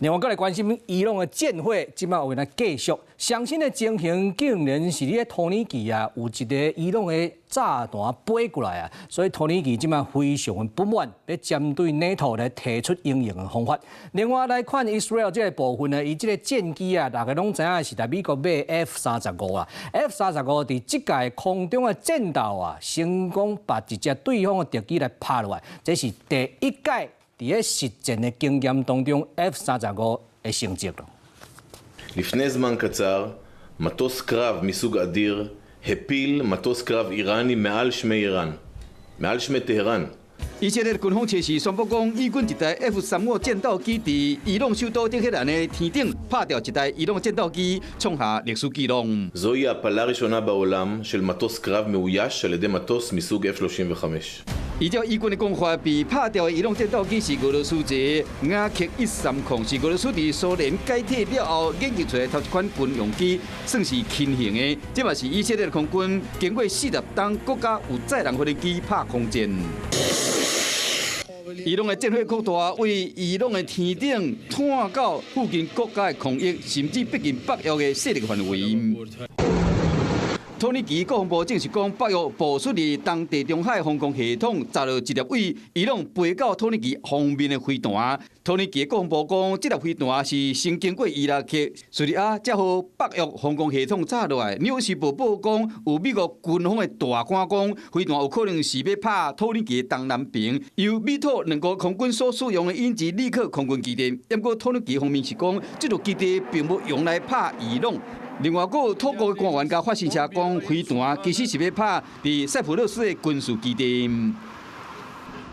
另外，再来关心伊朗的战火，即摆有来继续。上新的情形竟然是咧土耳其啊，有一个伊朗的炸弹飞过来啊，所以土耳其即摆非常的不满，要针对 NATO 来提出应用的方法。另外来看 Israel 这个部分呢，伊这个战机啊，大家拢知影是在美国买 F-35啦。F-35伫即届空中的战斗啊，成功把一只对方的敌机来拍落来，这是第一届伫咧实战的经验当中 F-35的成绩咯。 לפני זמן קצר, מטוס קרב מסוג אדיר הפיל מטוס קרב איראני מעל שמי איראן, מעל שמי טהרן. 以色列军方测试宣布讲，以军一台 F-35战斗机伫伊朗首都德黑兰的天顶拍掉一台伊朗战斗机，创下历史纪录。 זוהי הפלה ראשונה בעולם של מטוס קרב מאויש על ידי מטוס מסוג F-35. 依照以军的讲法，被拍掉的伊朗战斗机是俄罗斯一个雅克130，是俄罗斯伫苏联解体了后研究出来头一款军用机，算是轻型的。这嘛是以色列空军经过40档国家有载人飞的机拍空战。 伊朗的战火扩大，为伊朗的天顶探到附近国家的空域，甚至逼近北约的势力范围。土耳其国防部证实讲，北约部署伫东地中海防空系统砸落一粒为伊朗飞到土耳其方面的飞弹。土耳其国防部讲，这粒飞弹是先经过伊拉克、叙利亚，才好北约防空系统炸落来。纽斯报报讲，有美国军方的大官讲，飞弹有可能是要拍土耳其的东南边，由美土两国空军所使用的英吉利克空军基地。不过土耳其方面是讲，这座基地并不用来拍伊朗。 另外，还有土国的官员甲发信息讲，飞弹其实是要拍伫塞浦路斯的军事基地。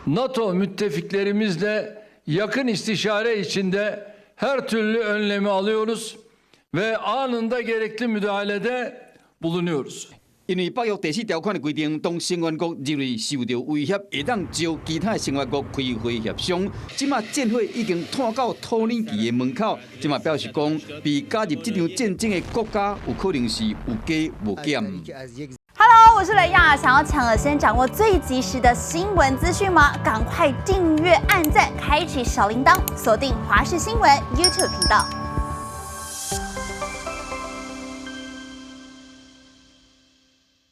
NATO müttefiklerimizle yakın istişare içinde her türlü önlemi alıyoruz ve anında gerekli müdahalede bulunuyoruz. 因为北约第4条款的规定，当成员国认为受到威胁，会当招其他成员国开会协商。即马战火已经探到土耳其的门口，即马表示讲，被加入这场战争的国家有可能是有加无减。Hello， 我是雷亚，想要抢先掌握最及时的新闻资讯吗？赶快订阅、按赞、开启小铃铛，锁定华视新闻 YouTube 频道。